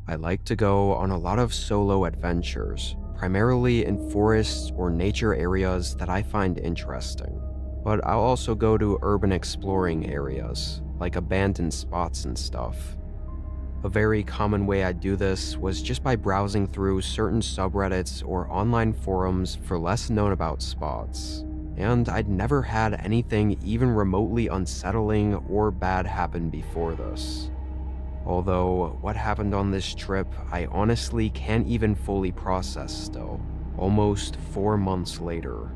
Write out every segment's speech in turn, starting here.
I like to go on a lot of solo adventures, primarily in forests or nature areas that I find interesting. But I'll also go to urban exploring areas, like abandoned spots and stuff. A very common way I do this was just by browsing through certain subreddits or online forums for less known about spots. And I'd never had anything even remotely unsettling or bad happen before this. Although, what happened on this trip, I honestly can't even fully process still, almost 4 months later.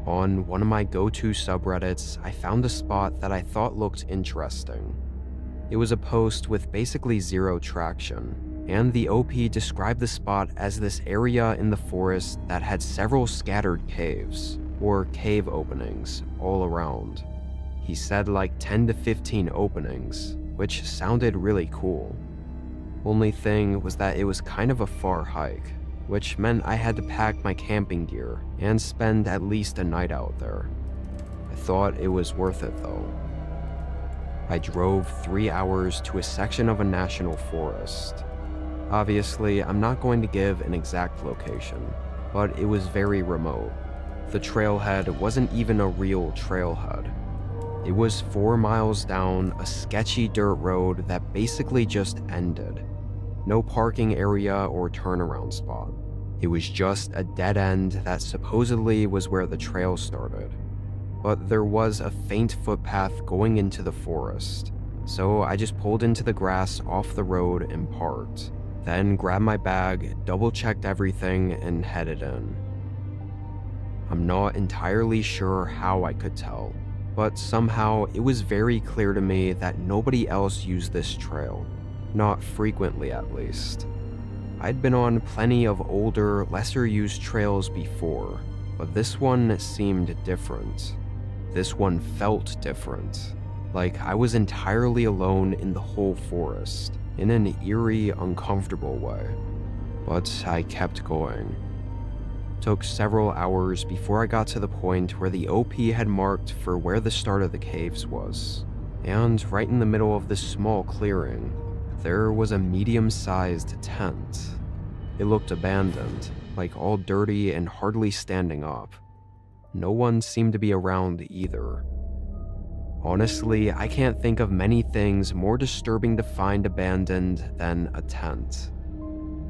On one of my go-to subreddits, I found a spot that I thought looked interesting. It was a post with basically zero traction, and the OP described the spot as this area in the forest that had several scattered caves, or cave openings, all around. He said like 10 to 15 openings, which sounded really cool. Only thing was that it was kind of a far hike, which meant I had to pack my camping gear and spend at least a night out there. I thought it was worth it though. I drove 3 hours to a section of a national forest. Obviously, I'm not going to give an exact location, but it was very remote. The trailhead wasn't even a real trailhead. It was 4 miles down a sketchy dirt road that basically just ended. No parking area or turnaround spot. It was just a dead end that supposedly was where the trail started. But there was a faint footpath going into the forest, so I just pulled into the grass off the road and parked, then grabbed my bag, double-checked everything, and headed in. I'm not entirely sure how I could tell, but somehow it was very clear to me that nobody else used this trail, not frequently at least. I'd been on plenty of older, lesser-used trails before, but this one seemed different. This one felt different, like I was entirely alone in the whole forest, in an eerie, uncomfortable way. But I kept going. Took several hours before I got to the point where the OP had marked for where the start of the caves was. And right in the middle of this small clearing, there was a medium-sized tent. It looked abandoned, like all dirty and hardly standing up. No one seemed to be around either. Honestly, I can't think of many things more disturbing to find abandoned than a tent.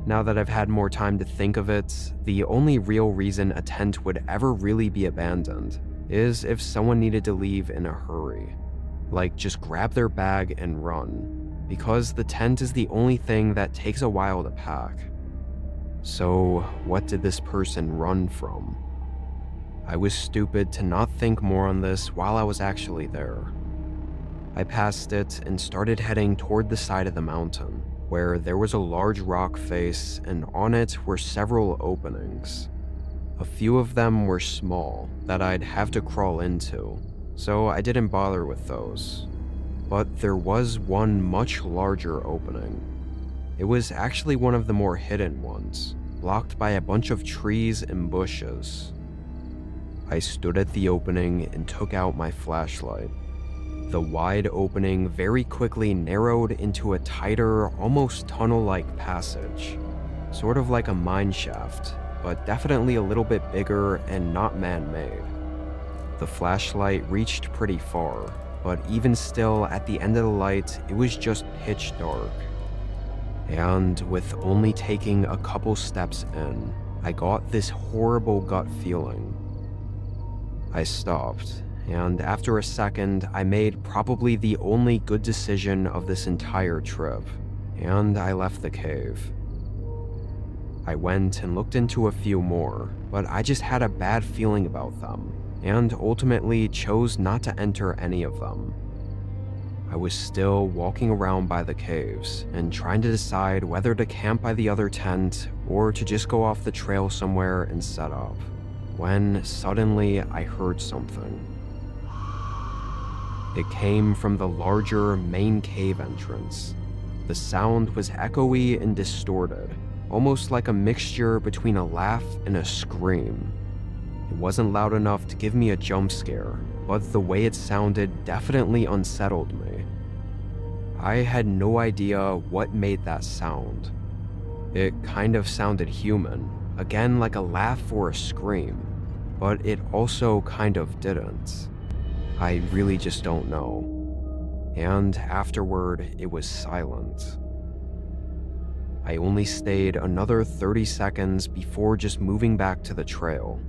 Now that I've had more time to think of it, the only real reason a tent would ever really be abandoned is if someone needed to leave in a hurry. Like just grab their bag and run, because the tent is the only thing that takes a while to pack. So, what did this person run from? I was stupid to not think more on this while I was actually there. I passed it and started heading toward the side of the mountain, where there was a large rock face and on it were several openings. A few of them were small that I'd have to crawl into, so I didn't bother with those. But there was one much larger opening. It was actually one of the more hidden ones, blocked by a bunch of trees and bushes. I stood at the opening and took out my flashlight. The wide opening very quickly narrowed into a tighter, almost tunnel-like passage, sort of like a mine shaft, but definitely a little bit bigger and not man-made. The flashlight reached pretty far, but even still, at the end of the light, it was just pitch dark. And with only taking a couple steps in, I got this horrible gut feeling. I stopped, and after a second, I made probably the only good decision of this entire trip, and I left the cave. I went and looked into a few more, but I just had a bad feeling about them, and ultimately chose not to enter any of them. I was still walking around by the caves and trying to decide whether to camp by the other tent or to just go off the trail somewhere and set up, when suddenly I heard something. It came from the larger main cave entrance. The sound was echoey and distorted, almost like a mixture between a laugh and a scream. It wasn't loud enough to give me a jump scare, but the way it sounded definitely unsettled me. I had no idea what made that sound. It kind of sounded human, again like a laugh or a scream, but it also kind of didn't. I really just don't know. And afterward, it was silent. I only stayed another 30 seconds before just moving back to the trail.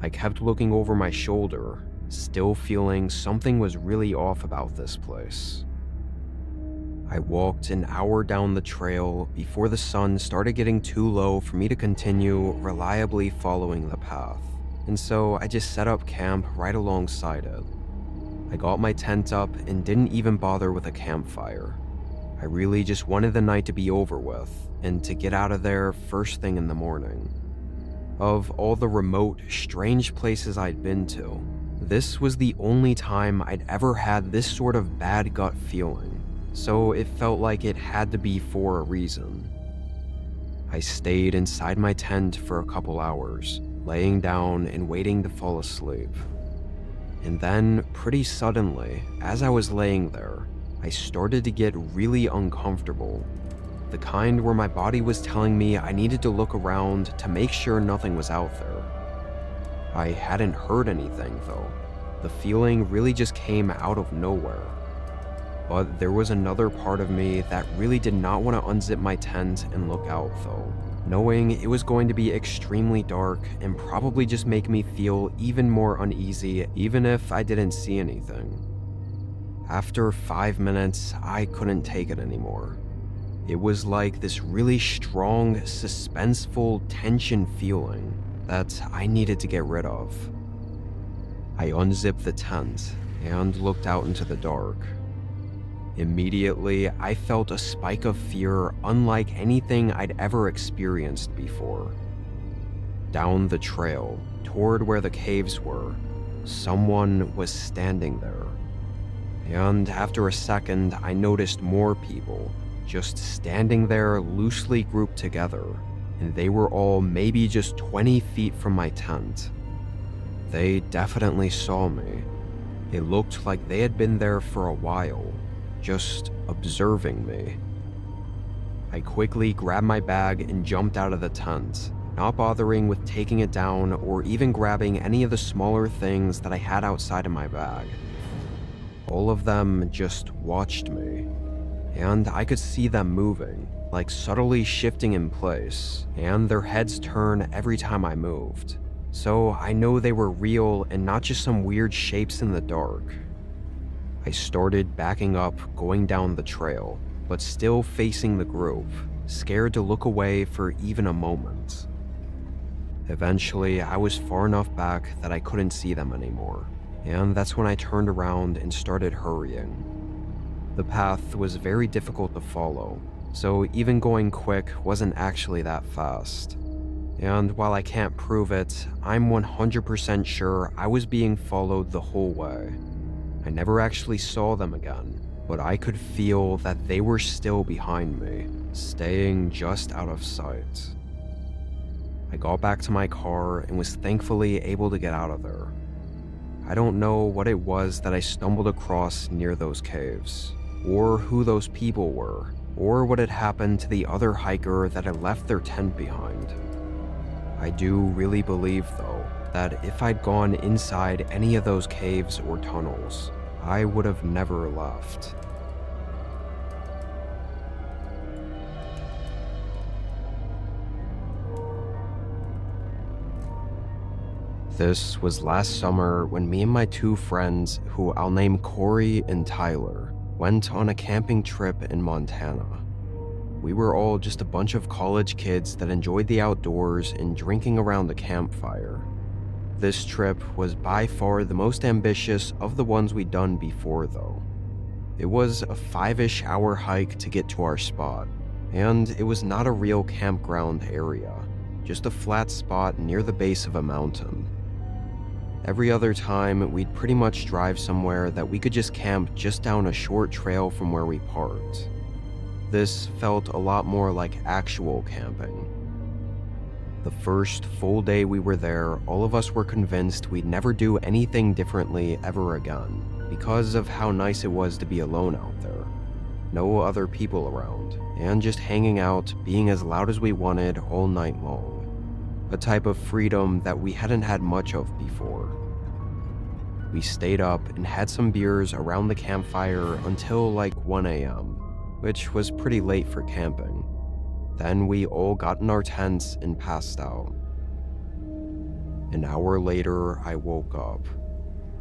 I kept looking over my shoulder, still feeling something was really off about this place. I walked an hour down the trail before the sun started getting too low for me to continue reliably following the path, and so I just set up camp right alongside it. I got my tent up and didn't even bother with a campfire. I really just wanted the night to be over with and to get out of there first thing in the morning. Of all the remote, strange places I'd been to, this was the only time I'd ever had this sort of bad gut feeling, so it felt like it had to be for a reason. I stayed inside my tent for a couple hours, laying down and waiting to fall asleep. And then, pretty suddenly, as I was laying there, I started to get really uncomfortable. The kind where my body was telling me I needed to look around to make sure nothing was out there. I hadn't heard anything, though. The feeling really just came out of nowhere. But there was another part of me that really did not want to unzip my tent and look out, though, knowing it was going to be extremely dark and probably just make me feel even more uneasy even if I didn't see anything. After 5 minutes, I couldn't take it anymore. It was like this really strong, suspenseful tension feeling that I needed to get rid of. I unzipped the tent and looked out into the dark. Immediately, I felt a spike of fear unlike anything I'd ever experienced before. Down the trail, toward where the caves were, someone was standing there. And after a second, I noticed more people, just standing there loosely grouped together, and they were all maybe just 20 feet from my tent. They definitely saw me. It looked like they had been there for a while, just observing me. I quickly grabbed my bag and jumped out of the tent, not bothering with taking it down or even grabbing any of the smaller things that I had outside of my bag. All of them just watched me, and I could see them moving, like subtly shifting in place, and their heads turn every time I moved. So I know they were real and not just some weird shapes in the dark. I started backing up, going down the trail, but still facing the group, scared to look away for even a moment. Eventually, I was far enough back that I couldn't see them anymore, and that's when I turned around and started hurrying. The path was very difficult to follow, so even going quick wasn't actually that fast. And while I can't prove it, I'm 100% sure I was being followed the whole way. I never actually saw them again, but I could feel that they were still behind me, staying just out of sight. I got back to my car and was thankfully able to get out of there. I don't know what it was that I stumbled across near those caves, or who those people were, or what had happened to the other hiker that had left their tent behind. I do really believe, though, that if I'd gone inside any of those caves or tunnels, I would have never left. This was last summer when me and my two friends, who I'll name Corey and Tyler, went on a camping trip in Montana. We were all just a bunch of college kids that enjoyed the outdoors and drinking around the campfire. This trip was by far the most ambitious of the ones we'd done before, though. It was a 5-ish hour hike to get to our spot, and it was not a real campground area, just a flat spot near the base of a mountain. Every other time, we'd pretty much drive somewhere that we could just camp just down a short trail from where we parked. This felt a lot more like actual camping. The first full day we were there, all of us were convinced we'd never do anything differently ever again, because of how nice it was to be alone out there. no other people around, and just hanging out, being as loud as we wanted all night long. A type of freedom that we hadn't had much of before. We stayed up and had some beers around the campfire until like 1 a.m., which was pretty late for camping. Then we all got in our tents and passed out. An hour later, I woke up.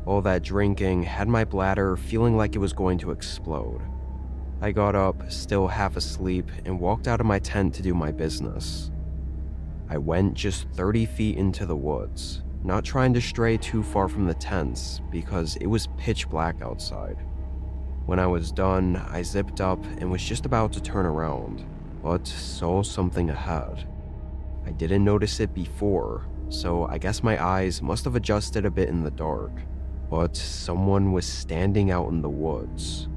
All that drinking had my bladder feeling like it was going to explode. I got up, still half asleep, and walked out of my tent to do my business. I went just 30 feet into the woods, not trying to stray too far from the tents because it was pitch black outside. When I was done, I zipped up and was just about to turn around, but saw something ahead. I didn't notice it before, so I guess my eyes must have adjusted a bit in the dark, but someone was standing out in the woods.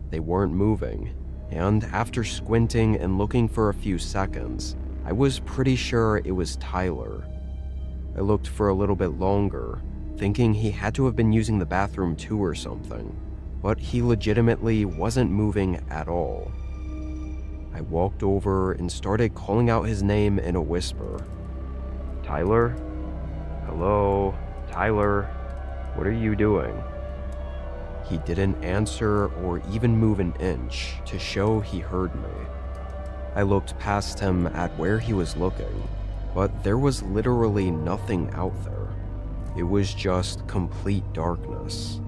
They weren't moving, and after squinting and looking for a few seconds, I was pretty sure it was Tyler. I looked for a little bit longer, thinking he had to have been using the bathroom too or something, but he legitimately wasn't moving at all. I walked over and started calling out his name in a whisper. "Tyler? Hello? Tyler? What are you doing?" He didn't answer or even move an inch to show he heard me. I looked past him at where he was looking, but there was literally nothing out there. It was just complete darkness.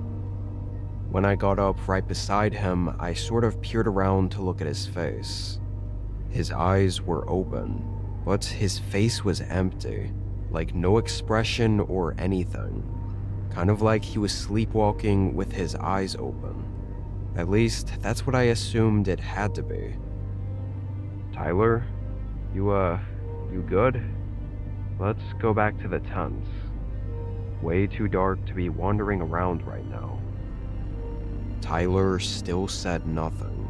When I got up right beside him, I sort of peered around to look at his face. His eyes were open, but his face was empty, like no expression or anything. Kind of like he was sleepwalking with his eyes open. At least, that's what I assumed it had to be. "Tyler, you good? Let's go back to the tents. Way too dark to be wandering around right now." Tyler still said nothing.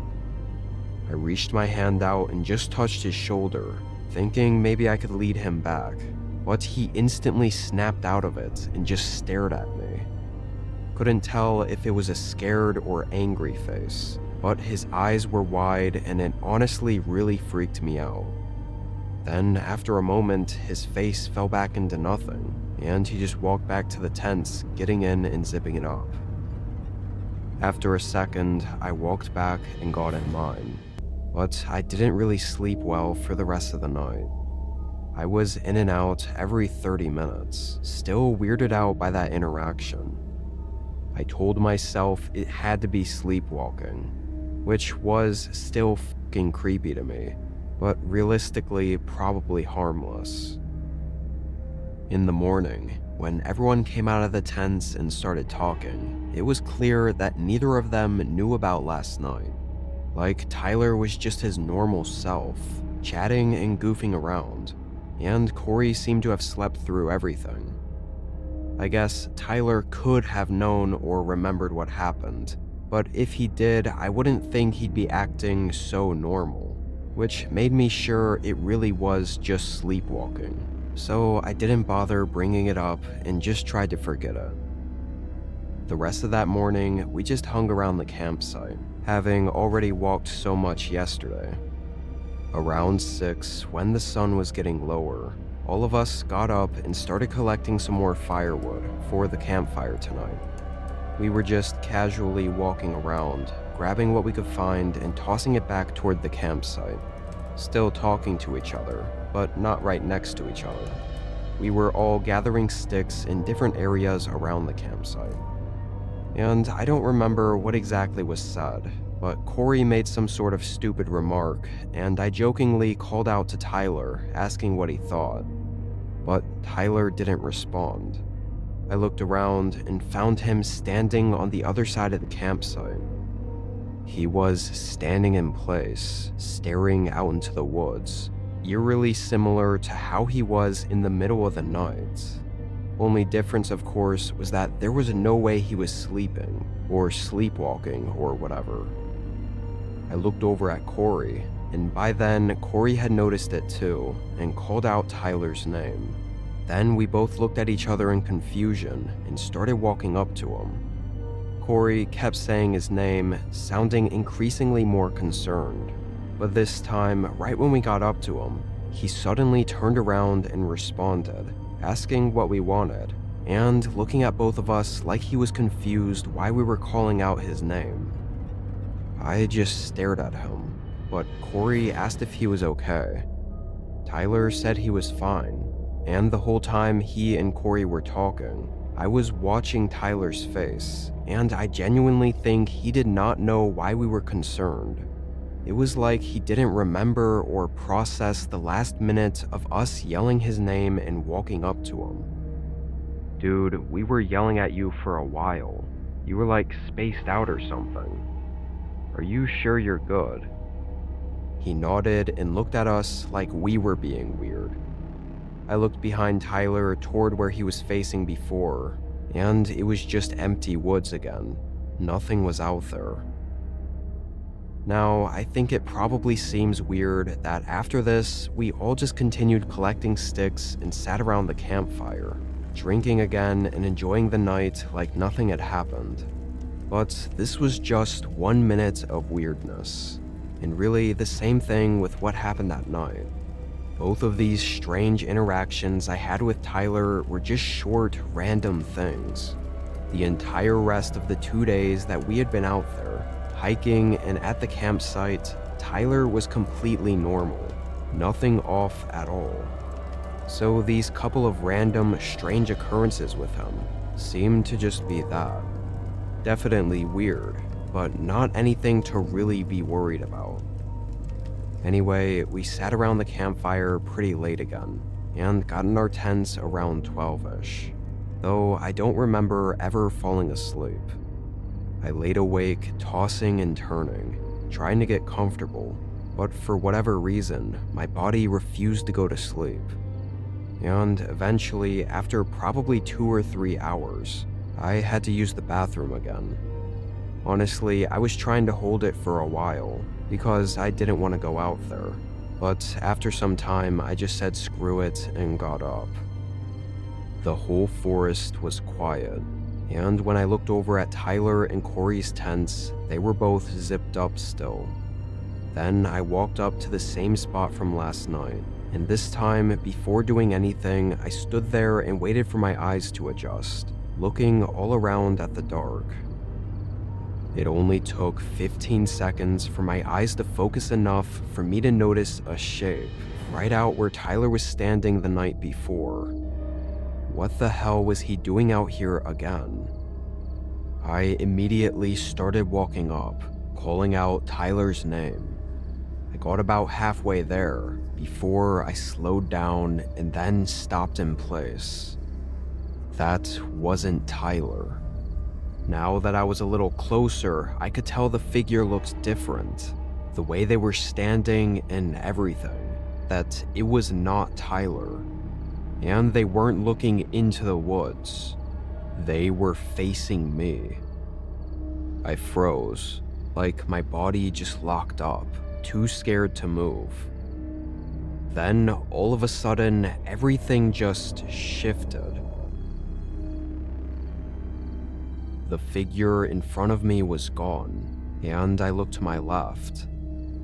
I reached my hand out and just touched his shoulder, thinking maybe I could lead him back, but he instantly snapped out of it and just stared at me. Couldn't tell if it was a scared or angry face, but his eyes were wide and it honestly really freaked me out. Then, after a moment, his face fell back into nothing, and he just walked back to the tents, getting in and zipping it up. After a second, I walked back and got in mine, but I didn't really sleep well for the rest of the night. I was in and out every 30 minutes, still weirded out by that interaction. I told myself it had to be sleepwalking, which was still fucking creepy to me, but realistically probably harmless. In the morning, when everyone came out of the tents and started talking, it was clear that neither of them knew about last night. Like Tyler was just his normal self, chatting and goofing around, and Corey seemed to have slept through everything. I guess Tyler could have known or remembered what happened, but if he did, I wouldn't think he'd be acting so normal, which made me sure it really was just sleepwalking, so I didn't bother bringing it up and just tried to forget it. The rest of that morning, we just hung around the campsite, having already walked so much yesterday. Around 6, when the sun was getting lower, all of us got up and started collecting some more firewood for the campfire tonight. We were just casually walking around, grabbing what we could find and tossing it back toward the campsite, still talking to each other, but not right next to each other. We were all gathering sticks in different areas around the campsite. And I don't remember what exactly was said, but Corey made some sort of stupid remark, and I jokingly called out to Tyler, asking what he thought. But Tyler didn't respond. I looked around and found him standing on the other side of the campsite. He was standing in place, staring out into the woods, eerily similar to how he was in the middle of the night. Only difference, of course, was that there was no way he was sleeping, or sleepwalking, or whatever. I looked over at Corey, and by then, Corey had noticed it too, and called out Tyler's name. Then we both looked at each other in confusion and started walking up to him. Corey kept saying his name, sounding increasingly more concerned. But this time, right when we got up to him, he suddenly turned around and responded, asking what we wanted, and looking at both of us like he was confused why we were calling out his name. I just stared at him, but Corey asked if he was okay. Tyler said he was fine, and the whole time he and Corey were talking, I was watching Tyler's face, and I genuinely think he did not know why we were concerned. It was like he didn't remember or process the last minute of us yelling his name and walking up to him. "Dude, we were yelling at you for a while. You were like spaced out or something. Are you sure you're good?" He nodded and looked at us like we were being weird. I looked behind Tyler toward where he was facing before, and it was just empty woods again. Nothing was out there. Now, I think it probably seems weird that after this, we all just continued collecting sticks and sat around the campfire, drinking again and enjoying the night like nothing had happened. But this was just 1 minute of weirdness, and really the same thing with what happened that night. Both of these strange interactions I had with Tyler were just short, random things. The entire rest of the 2 days that we had been out there, hiking and at the campsite, Tyler was completely normal, nothing off at all. So these couple of random, strange occurrences with him seemed to just be that. Definitely weird, but not anything to really be worried about. Anyway, we sat around the campfire pretty late again, and got in our tents around 12-ish, though I don't remember ever falling asleep. I laid awake, tossing and turning, trying to get comfortable, but for whatever reason, my body refused to go to sleep. And eventually, after probably 2 or 3 hours, I had to use the bathroom again. Honestly, I was trying to hold it for a while, because I didn't want to go out there, but after some time, I just said screw it and got up. The whole forest was quiet, and when I looked over at Tyler and Corey's tents, they were both zipped up still. Then I walked up to the same spot from last night, and this time, before doing anything, I stood there and waited for my eyes to adjust, looking all around at the dark. It only took 15 seconds for my eyes to focus enough for me to notice a shape right out where Tyler was standing the night before. What the hell was he doing out here again? I immediately started walking up, calling out Tyler's name. I got about halfway there before I slowed down and then stopped in place. That wasn't Tyler. Now that I was a little closer, I could tell the figure looked different. The way they were standing and everything, that it was not Tyler. And they weren't looking into the woods. They were facing me. I froze, like my body just locked up, too scared to move. Then, all of a sudden, everything just shifted. The figure in front of me was gone, and I looked to my left.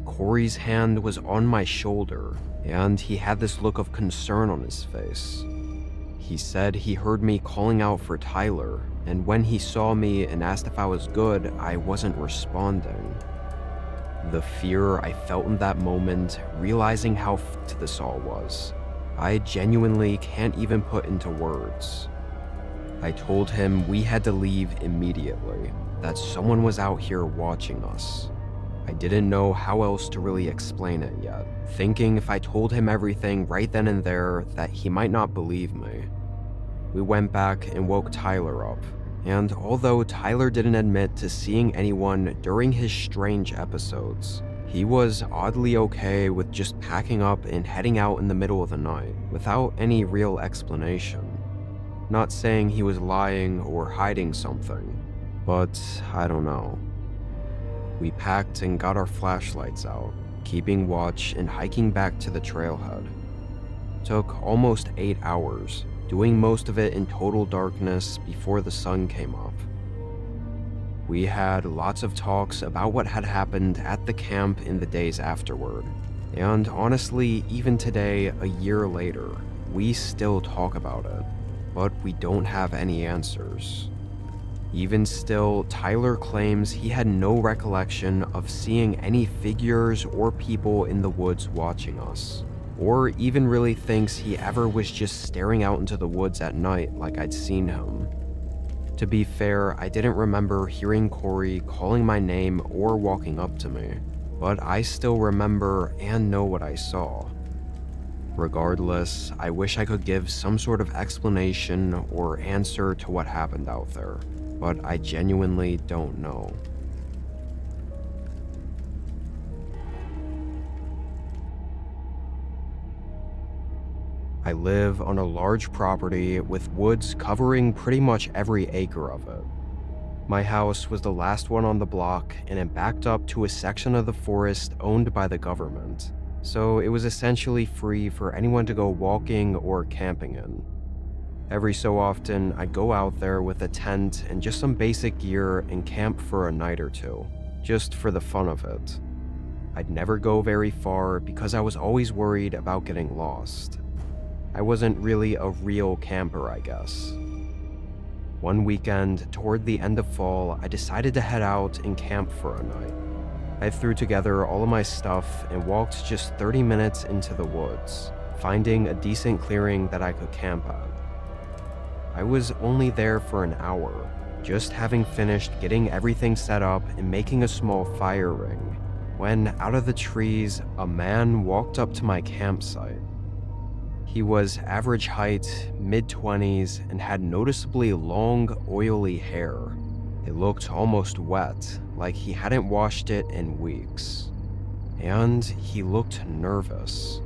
Corey's hand was on my shoulder, and he had this look of concern on his face. He said he heard me calling out for Tyler, and when he saw me and asked if I was good, I wasn't responding. The fear I felt in that moment, realizing how f***ed this all was, I genuinely can't even put into words. I told him we had to leave immediately, that someone was out here watching us. I didn't know how else to really explain it yet, thinking if I told him everything right then and there that he might not believe me. We went back and woke Tyler up, and although Tyler didn't admit to seeing anyone during his strange episodes, he was oddly okay with just packing up and heading out in the middle of the night without any real explanation. Not saying he was lying or hiding something, but I don't know. We packed and got our flashlights out, keeping watch and hiking back to the trailhead. Took almost 8 hours, doing most of it in total darkness before the sun came up. We had lots of talks about what had happened at the camp in the days afterward. And honestly, even today, a year later, we still talk about it, but we don't have any answers. Even still, Tyler claims he had no recollection of seeing any figures or people in the woods watching us, or even really thinks he ever was just staring out into the woods at night like I'd seen him. To be fair, I didn't remember hearing Corey calling my name or walking up to me, but I still remember and know what I saw. Regardless, I wish I could give some sort of explanation or answer to what happened out there, but I genuinely don't know. I live on a large property with woods covering pretty much every acre of it. My house was the last one on the block, and it backed up to a section of the forest owned by the government, so it was essentially free for anyone to go walking or camping in. Every so often, I'd go out there with a tent and just some basic gear and camp for a night or two, just for the fun of it. I'd never go very far because I was always worried about getting lost. I wasn't really a real camper, I guess. One weekend, toward the end of fall, I decided to head out and camp for a night. I threw together all of my stuff and walked just 30 minutes into the woods, finding a decent clearing that I could camp at. I was only there for an hour, just having finished getting everything set up and making a small fire ring, when out of the trees, a man walked up to my campsite. He was average height, mid-20s, and had noticeably long, oily hair. It looked almost wet, like he hadn't washed it in weeks. And he looked nervous.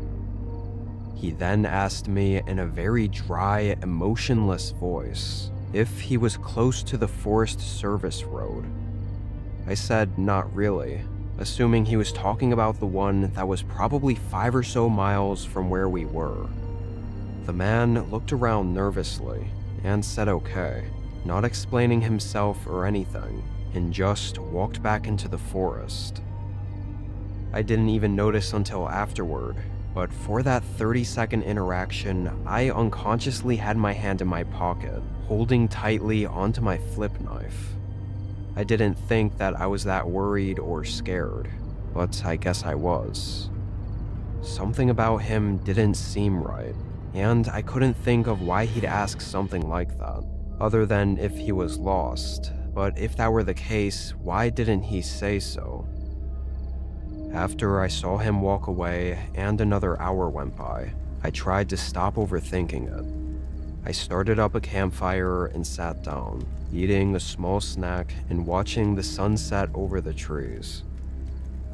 He then asked me in a very dry, emotionless voice if he was close to the Forest Service road. I said not really, assuming he was talking about the one that was probably 5 or so miles from where we were. The man looked around nervously and said okay, not explaining himself or anything, and just walked back into the forest. I didn't even notice until afterward, but for that 30-second interaction, I unconsciously had my hand in my pocket, holding tightly onto my flip knife. I didn't think that I was that worried or scared, but I guess I was. Something about him didn't seem right, and I couldn't think of why he'd ask something like that, other than if he was lost. But if that were the case, why didn't he say so? After I saw him walk away and another hour went by, I tried to stop overthinking it. I started up a campfire and sat down, eating a small snack and watching the sunset over the trees.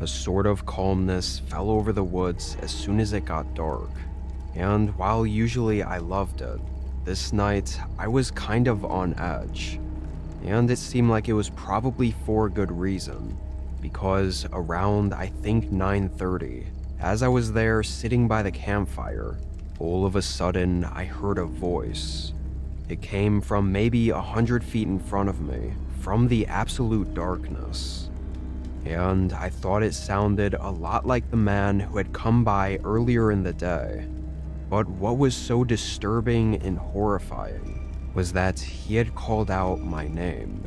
A sort of calmness fell over the woods as soon as it got dark, and while usually I loved it, this night I was kind of on edge, and it seemed like it was probably for good reason. Because around, I think 9:30, as I was there sitting by the campfire, all of a sudden I heard a voice. It came from maybe 100 feet in front of me, from the absolute darkness. And I thought it sounded a lot like the man who had come by earlier in the day. But what was so disturbing and horrifying was that he had called out my name.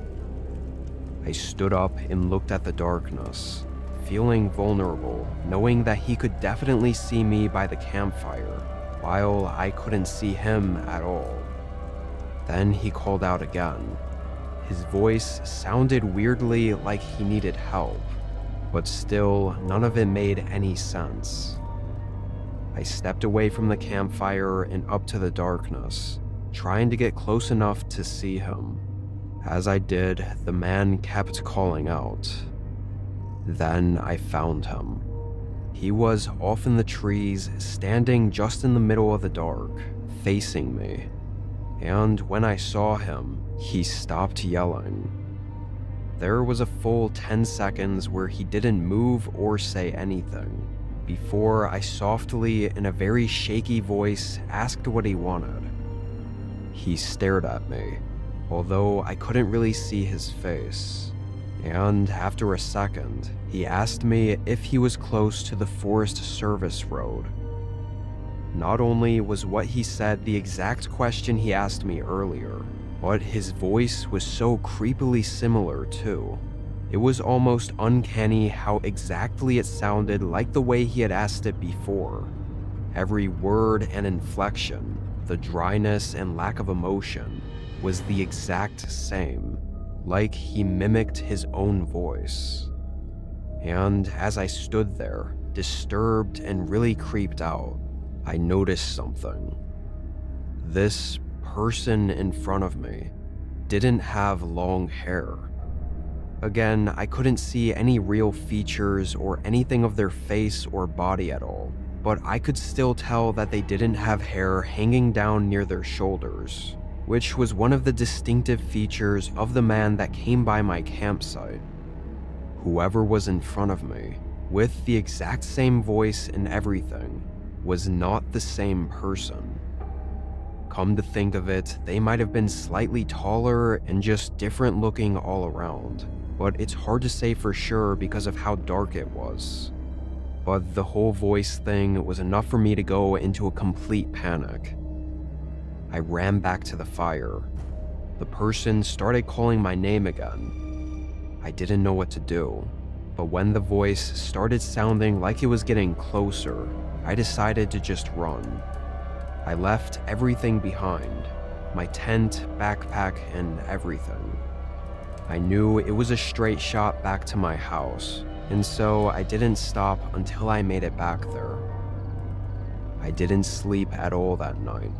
I stood up and looked at the darkness, feeling vulnerable, knowing that he could definitely see me by the campfire, while I couldn't see him at all. Then he called out again. His voice sounded weirdly like he needed help, but still, none of it made any sense. I stepped away from the campfire and up to the darkness, trying to get close enough to see him. As I did, the man kept calling out. Then I found him. He was off in the trees, standing just in the middle of the dark, facing me. And when I saw him, he stopped yelling. There was a full 10 seconds where he didn't move or say anything, before I softly, in a very shaky voice, asked what he wanted. He stared at me, although I couldn't really see his face. And after a second, he asked me if he was close to the Forest Service Road. Not only was what he said the exact question he asked me earlier, but his voice was so creepily similar too. It was almost uncanny how exactly it sounded like the way he had asked it before. Every word and inflection, the dryness and lack of emotion, was the exact same, like he mimicked his own voice. And as I stood there, disturbed and really creeped out, I noticed something. This person in front of me didn't have long hair. Again, I couldn't see any real features or anything of their face or body at all, but I could still tell that they didn't have hair hanging down near their shoulders, which was one of the distinctive features of the man that came by my campsite. Whoever was in front of me, with the exact same voice and everything, was not the same person. Come to think of it, they might have been slightly taller and just different looking all around, but it's hard to say for sure because of how dark it was. But the whole voice thing was enough for me to go into a complete panic. I ran back to the fire. The person started calling my name again. I didn't know what to do, but when the voice started sounding like it was getting closer, I decided to just run. I left everything behind, my tent, backpack, and everything. I knew it was a straight shot back to my house, and so I didn't stop until I made it back there. I didn't sleep at all that night,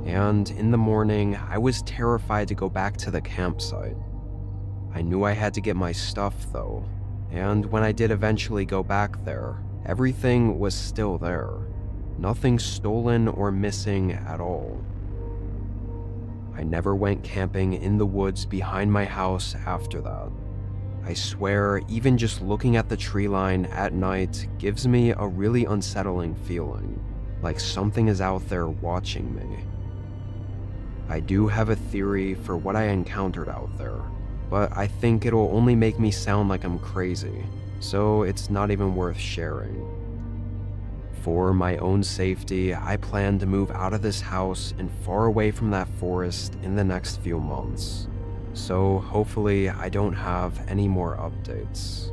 and in the morning, I was terrified to go back to the campsite. I knew I had to get my stuff though, and when I did eventually go back there, everything was still there. Nothing stolen or missing at all. I never went camping in the woods behind my house after that. I swear, even just looking at the tree line at night gives me a really unsettling feeling, like something is out there watching me. I do have a theory for what I encountered out there, but I think it'll only make me sound like I'm crazy, so it's not even worth sharing. For my own safety, I plan to move out of this house and far away from that forest in the next few months, so hopefully I don't have any more updates.